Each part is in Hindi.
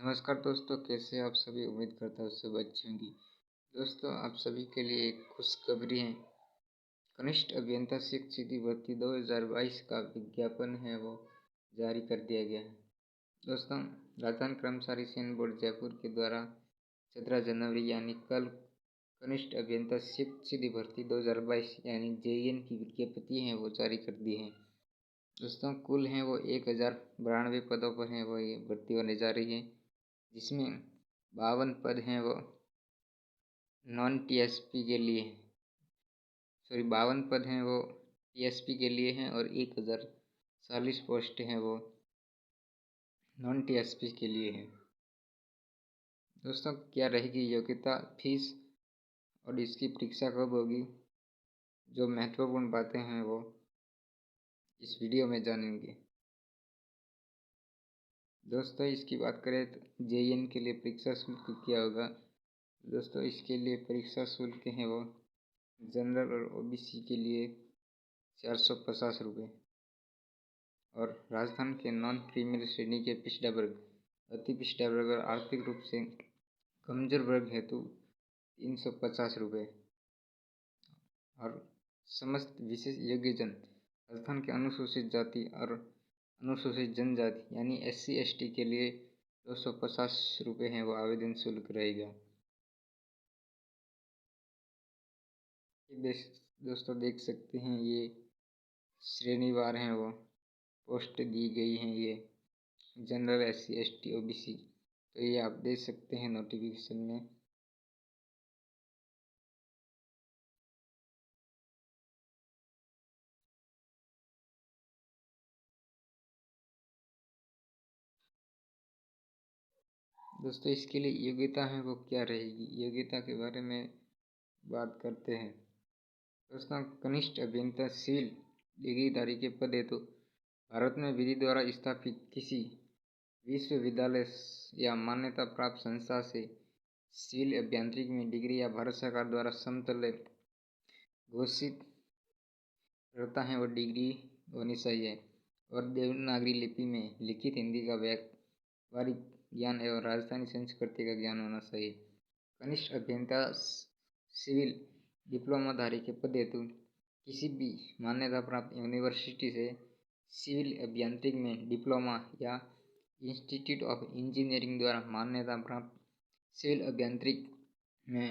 नमस्कार दोस्तों, कैसे आप सभी। उम्मीद करता हूँ सब अच्छी होंगी। दोस्तों, आप सभी के लिए एक खुशखबरी है। कनिष्ठ अभियंता शिक्षक सीधी भर्ती 2022 का विज्ञापन है वो जारी कर दिया गया है। दोस्तों, राजधानी कर्मचारी चयन बोर्ड जयपुर के द्वारा 17 जनवरी यानी कल कनिष्ठ अभियंता शिक्षक सीधी भर्ती 2022 यानी JEN की विज्ञप्ति है वो जारी कर दी है। दोस्तों, कुल हैं वो 1092 पदों पर हैं वो ये भर्ती होने जा रही है, जिसमें 52 पद हैं वो नॉन TSP के लिए, 52 पद हैं वो TSP के लिए हैं और 1040 पोस्ट हैं वो नॉन TSP के लिए हैं। दोस्तों, क्या रहेगी योग्यता, फीस और इसकी परीक्षा कब होगी, जो महत्वपूर्ण बातें हैं वो इस वीडियो में जानेंगे। दोस्तों, इसकी बात करें तो JEN के लिए परीक्षा शुल्क क्या होगा। दोस्तों, इसके लिए परीक्षा शुल्क हैं वो जनरल और OBC के लिए 450 रुपये और राजस्थान के नॉन क्रीमिनल श्रेणी के पिछड़ा वर्ग, अति पिछड़ा वर्ग और आर्थिक रूप से कमजोर वर्ग हेतु 350 रुपये और समस्त विशेष योग्यजन राजस्थान के अनुसूचित जाति और अनुसूचित जनजाति यानी SC ST के लिए 250 रुपये हैं वो आवेदन शुल्क रहेगा। दोस्तों, देख सकते हैं ये श्रेणीवार हैं वो पोस्ट दी गई हैं, ये जनरल SC ST OBC, तो ये आप देख सकते हैं नोटिफिकेशन में। दोस्तों, इसके लिए योग्यता है वो क्या रहेगी, योग्यता के बारे में बात करते हैं। दोस्तों, कनिष्ठ अभियंता सिविल डिग्रीधारी के पद हेतु भारत में विधि द्वारा स्थापित किसी विश्वविद्यालय या मान्यता प्राप्त संस्था से सिविल अभियांत्रिकी में डिग्री या भारत सरकार द्वारा समतुल्य घोषित करता है वो डिग्री होनी चाहिए और देवनागरी लिपि में लिखित हिंदी का व्यावहारिक ज्ञान एवं राजस्थानी संस्कृति का ज्ञान होना चाहिए। कनिष्ठ अभियंता सिविल डिप्लोमाधारी के पद हेतु किसी भी मान्यता प्राप्त यूनिवर्सिटी से सिविल अभियांत्रिकी में डिप्लोमा या इंस्टीट्यूट ऑफ इंजीनियरिंग द्वारा मान्यता प्राप्त सिविल अभियांत्रिकी में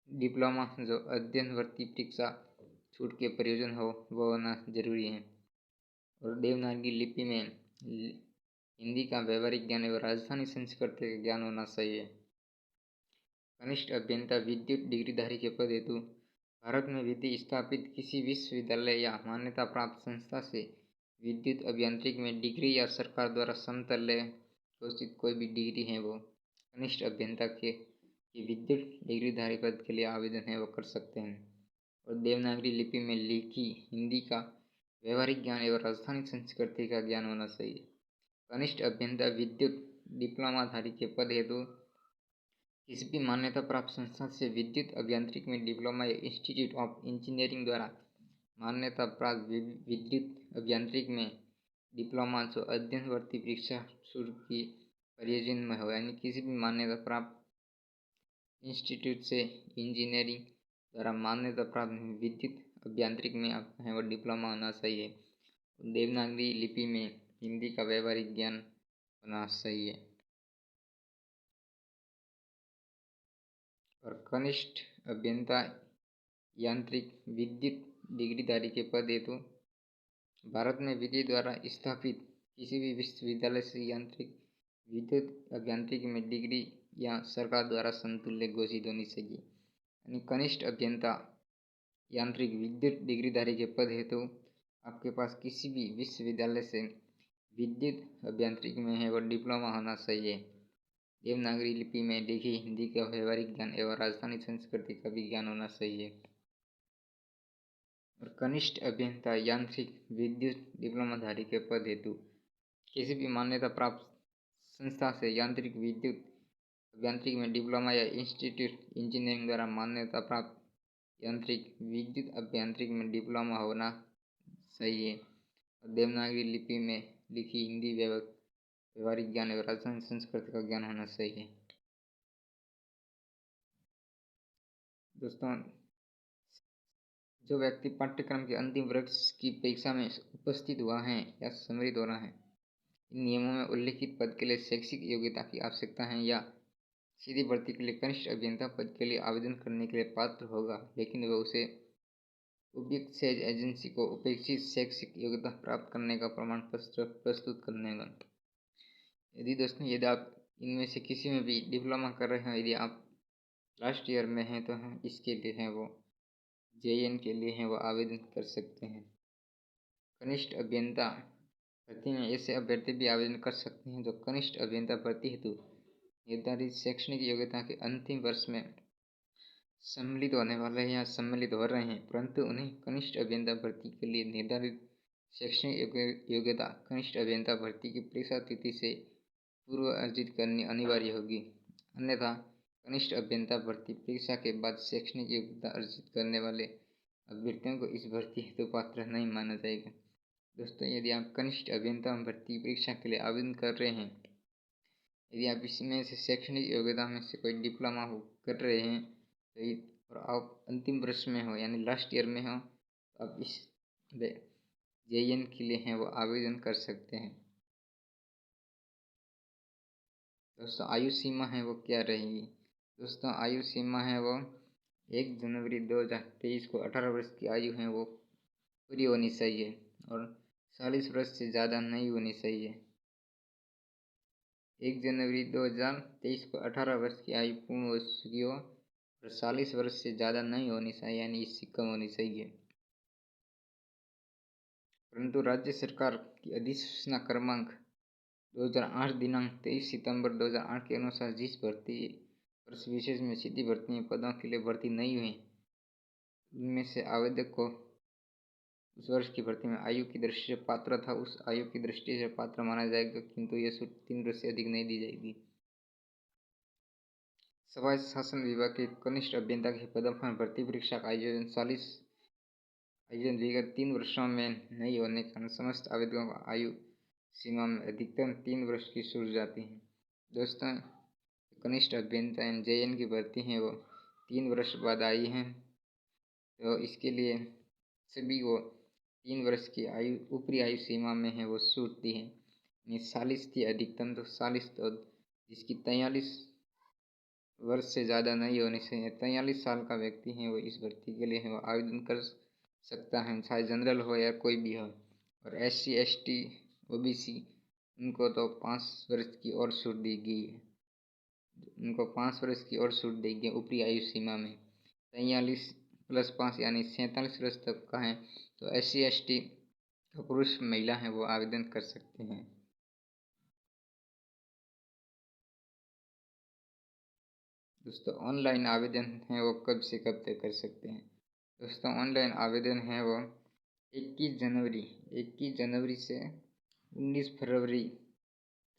डिप्लोमा जो अध्ययनवर्ती परीक्षा छूट के प्रयोजन हो वो होना जरूरी है और देवनागरी लिपि में हिंदी का व्यावहारिक ज्ञान एवं राजस्थानी संस्कृति का ज्ञान होना चाहिए। कनिष्ठ अभियंता विद्युत डिग्रीधारी के पद हेतु भारत में विधि स्थापित किसी विश्वविद्यालय या मान्यता प्राप्त संस्था से विद्युत अभियांत्रिकी में डिग्री या सरकार द्वारा समतुल्य घोषित कोई भी डिग्री है वो कनिष्ठ अभियंता के विद्युत डिग्रीधारी पद के लिए आवेदन है वो कर सकते हैं और देवनागरी लिपि में लिखी हिंदी का व्यावहारिक ज्ञान एवं राजस्थानी संस्कृति का ज्ञान होना चाहिए। कनिष्ठ अभियंता विद्युत डिप्लोमाधारी के पद हेतु किसी भी मान्यता प्राप्त संस्था से विद्युत अभियांत्रिकी में डिप्लोमा या इंस्टीट्यूट ऑफ इंजीनियरिंग द्वारा मान्यता प्राप्त विद्युत अभियांत्रिकी में डिप्लोमा जो अध्ययनवर्ती परीक्षा शुरू की प्रयोजन में हो यानी किसी भी मान्यता प्राप्त इंस्टीट्यूट से इंजीनियरिंग द्वारा मान्यता प्राप्त विद्युत अभियांत्रिकी में आपका है वो डिप्लोमा होना चाहिए। देवनागरी लिपि में हिंदी का व्यावहारिक ज्ञान होना चाहिए और कनिष्ठ अभियंता यांत्रिक विद्युत डिग्रीधारी के पद हेतु भारत में विधि द्वारा स्थापित किसी भी विश्वविद्यालय से यांत्रिक विद्युत अभियांत्रिकी में डिग्री या सरकार द्वारा समतुल्य घोषित होनी चाहिए। यानी कनिष्ठ अभियंता यांत्रिक विद्युत डिग्रीधारी के पद हेतु आपके पास किसी भी विश्वविद्यालय से विद्युत अभियांत्रिकी में है वो डिप्लोमा होना चाहिए। देवनागरी लिपि में लिखी हिंदी का व्यावहारिक ज्ञान एवं राजस्थानी संस्कृति का भी ज्ञान होना चाहिए और कनिष्ठ अभियंता यांत्रिक विद्युत डिप्लोमाधारी के पद हेतु किसी भी मान्यता प्राप्त संस्था से यांत्रिक विद्युत अभियांत्रिकी में डिप्लोमा या इंस्टीट्यूट इंजीनियरिंग द्वारा मान्यता प्राप्त यांत्रिक विद्युत अभियांत्रिकी में डिप्लोमा होना चाहिए और देवनागरी लिपि में लिखी हिंदी व्यवहारिक ज्ञान एवं राजधानी संस्कृति का ज्ञान होना चाहिए। दोस्तों, जो व्यक्ति पाठ्यक्रम के अंतिम वर्ष की परीक्षा में उपस्थित हुआ है या सम्मिलित हो रहा है, इन नियमों में उल्लिखित पद के लिए शैक्षिक योग्यता की आवश्यकता है या सीधी भर्ती के लिए कनिष्ठ अभियंता पद के लिए आवेदन करने के लिए पात्र होगा, लेकिन वह उसे उपयुक्त सेज एजेंसी को उपेक्षित शैक्षिक योग्यता प्राप्त करने का प्रमाण पत्र प्रस्तुत करने में। यदि आप इनमें से किसी में भी डिप्लोमा कर रहे हैं, यदि आप लास्ट ईयर में हैं, तो इसके लिए हैं वो JN के लिए हैं वो आवेदन कर सकते हैं। कनिष्ठ अभियंता भर्ती में ऐसे अभ्यर्थी भी आवेदन कर सकते हैं जो कनिष्ठ अभियंता भर्ती हेतु निर्धारित शैक्षणिक योग्यता के अंतिम वर्ष में सम्मिलित होने वाले हैं या सम्मिलित हो रहे हैं, परंतु उन्हें कनिष्ठ अभियंता भर्ती के लिए निर्धारित शैक्षणिक योग्यता कनिष्ठ अभियंता भर्ती की परीक्षा तिथि से पूर्व अर्जित करनी अनिवार्य होगी। अन्यथा कनिष्ठ अभियंता भर्ती परीक्षा के बाद शैक्षणिक योग्यता अर्जित करने वाले अभ्यर्थियों को इस भर्ती हेतु पात्र नहीं माना जाएगा। दोस्तों, यदि आप कनिष्ठ अभियंता भर्ती परीक्षा के लिए आवेदन कर रहे हैं, यदि आप इसमें से शैक्षणिक योग्यता में से कोई डिप्लोमा हो कर रहे हैं और आप अंतिम वर्ष में हो यानी लास्ट ईयर में हो, तो आप इस JN के लिए हैं वो आवेदन कर सकते हैं। दोस्तों, आयु सीमा है वो क्या रहेगी? दोस्तों, आयु सीमा है वो 1 जनवरी 2023 को 18 वर्ष की आयु है वो पूरी होनी चाहिए और 40 वर्ष से ज़्यादा नहीं होनी चाहिए। 1 जनवरी 2023 को 18 वर्ष की आयु पूर्ण हो चुकी हो और 40 वर्ष से ज़्यादा नहीं होनी चाहिए, यानी इससे कम होनी चाहिए। परंतु राज्य सरकार की अधिसूचना क्रमांक 2008 दिनांक 23 सितंबर 2008 के अनुसार जिस भर्ती वर्ष विशेष में सीधी भर्ती में पदों के लिए भर्ती नहीं हुई, उनमें से आवेदक को उस वर्ष की भर्ती में आयु की दृष्टि से पात्र था, उस आयु की दृष्टि से पात्र माना जाएगा, किंतु यह छूट 3 वर्ष से अधिक नहीं दी जाएगी। समाज शासन विभाग के कनिष्ठ अभियंता के पदों पर भर्ती परीक्षा का आयोजन विगत 3 वर्षों में नहीं होने के कारण समस्त आवेदकों को आयु सीमा में अधिकतम 3 वर्ष की छूट जाती है। दोस्तों, कनिष्ठ अभियंता JN की भर्ती है वो 3 वर्ष बाद आई है, तो इसके लिए सभी को 3 वर्ष की आयु ऊपरी आयु सीमा में है वो छूट दी है। 40 थी अधिकतम, तो 40 तो जिसकी 43 वर्ष से ज़्यादा नहीं होनी चाहिए। 43 साल का व्यक्ति है वो इस भर्ती के लिए है वो आवेदन कर सकता है, चाहे जनरल हो या कोई भी हो। और SC ST OBC उनको तो 5 वर्ष की और छूट दी गई है, उनको 5 वर्ष की और छूट दी गई ऊपरी आयु सीमा में। 43 + 5 यानी 47 वर्ष तक का है, तो SC ST पुरुष महिला है वो आवेदन कर सकते हैं। दोस्तों, ऑनलाइन आवेदन है वो कब से कब तक कर सकते हैं? दोस्तों, ऑनलाइन आवेदन है वो 21 जनवरी से 19 फरवरी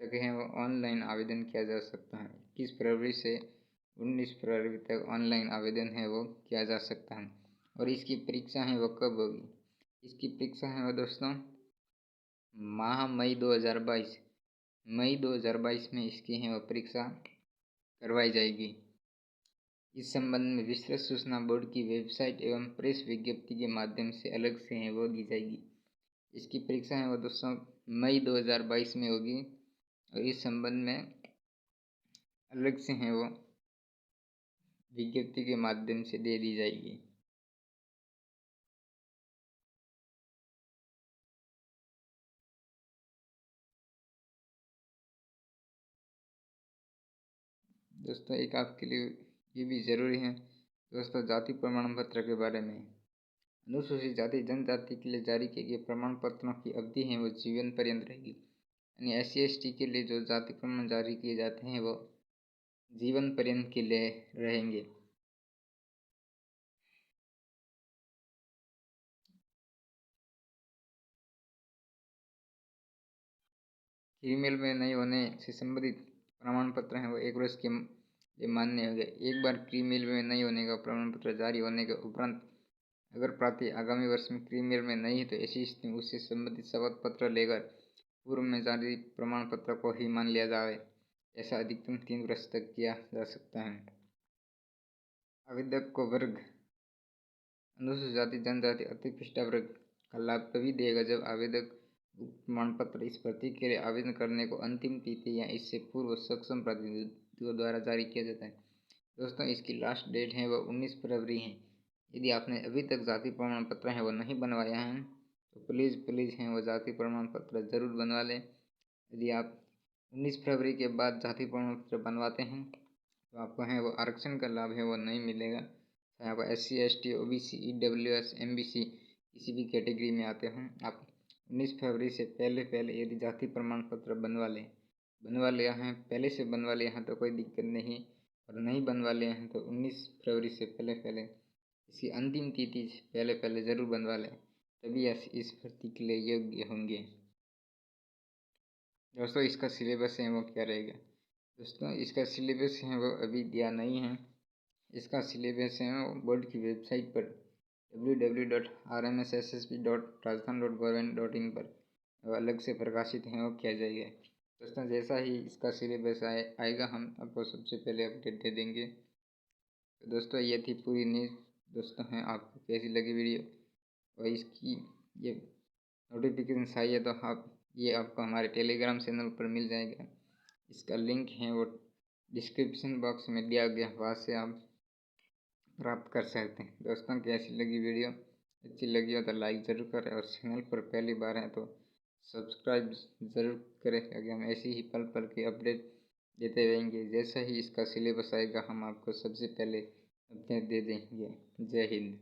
तक है वो ऑनलाइन आवेदन किया जा सकता है। 21 फरवरी से 19 फरवरी तक ऑनलाइन आवेदन है वो किया जा सकता है। और इसकी परीक्षा है वो कब होगी? इसकी परीक्षा है वो दोस्तों मई 2022 में इसकी है वो परीक्षा करवाई जाएगी। इस संबंध में विस्तृत सूचना बोर्ड की वेबसाइट एवं प्रेस विज्ञप्ति के माध्यम से अलग से है वो दी जाएगी। इसकी परीक्षा है वो दोस्तों मई 2022 में होगी और इस संबंध में अलग से है वो विज्ञप्ति के माध्यम से दे दी जाएगी। दोस्तों, एक आपके लिए ये भी ज़रूरी है दोस्तों, जाति प्रमाण पत्र के बारे में। अनुसूचित जाति जनजाति के लिए जारी किए गए प्रमाण पत्रों की अवधि है वो जीवन पर्यंत रहेगी, यानी SC ST के लिए जो जाति प्रमाण जारी किए जाते हैं वो जीवन पर्यंत के लिए रहेंगे। क्रिमिनल में नहीं होने से संबंधित प्रमाण पत्र हैं वो 1 वर्ष के लिए मान्य होंगे। एक बार क्रिमिनल में नहीं होने का प्रमाण पत्र जारी होने के उपरांत अगर प्रार्थी आगामी वर्ष में क्रिमिनल में नहीं है, तो ऐसी स्थिति में उससे संबंधित शपथ पत्र लेकर पूर्व में जारी प्रमाण पत्र को ही मान लिया जाए। ऐसा अधिकतम 3 वर्ष तक किया जा सकता है। आवेदक को वर्ग अनुसूचित जाति जनजाति अति पिछड़ा वर्ग का लाभ तभी देगा जब आवेदक प्रमाण पत्र इस भर्ती के लिए आवेदन करने को अंतिम तिथि या इससे पूर्व सक्षम प्रतिनिधियों द्वारा जारी किया जाता है। दोस्तों, इसकी लास्ट डेट है वो 19 फरवरी है। यदि आपने अभी तक जाति प्रमाण पत्र है वो नहीं बनवाया है तो प्लीज़ हैं वो जाति प्रमाण पत्र ज़रूर बनवा लें। यदि आप 19 फरवरी के बाद जाति प्रमाण पत्र बनवाते हैं तो आपको है वो आरक्षण का लाभ है वो नहीं मिलेगा। चाहे आप SC ST OBC EWS MBC किसी भी कैटेगरी में आते हों, आप 19 फरवरी से पहले यदि जाति प्रमाण पत्र बनवा लिया है, पहले से बनवा लिया है तो कोई दिक्कत नहीं, और नहीं बनवा लिया है तो 19 फरवरी से पहले इसकी अंतिम तिथि से पहले ज़रूर बनवा लें, तभी इस भर्ती के लिए योग्य होंगे। दोस्तों, इसका सिलेबस है वो क्या रहेगा? दोस्तों, इसका सिलेबस है वो अभी दिया नहीं है। इसका सिलेबस है वो बोर्ड की वेबसाइट पर www.rmsssb.rajasthan.government.in पर अलग से प्रकाशित है वो किया जाएगा। दोस्तों, जैसा ही इसका सिलेबस आएगा हम आपको सबसे पहले अपडेट दे देंगे। तो दोस्तों, ये थी पूरी न्यूज़। दोस्तों हैं, आपको कैसी लगी वीडियो और इसकी ये नोटिफिकेशन आई है तो ये आपको हमारे टेलीग्राम चैनल पर मिल जाएगा। इसका लिंक है वो डिस्क्रिप्शन बॉक्स में दिया गया, वहाँ से आप प्राप्त कर सकते हैं। दोस्तों, कैसी लगी वीडियो? अच्छी लगी हो तो लाइक ज़रूर करें और चैनल पर पहली बार हैं तो सब्सक्राइब ज़रूर करें, क्योंकि हम ऐसी ही पल पल की अपडेट देते रहेंगे। जैसा ही इसका सिलेबस आएगा हम आपको सबसे पहले अपडेट दे देंगे। जय हिंद।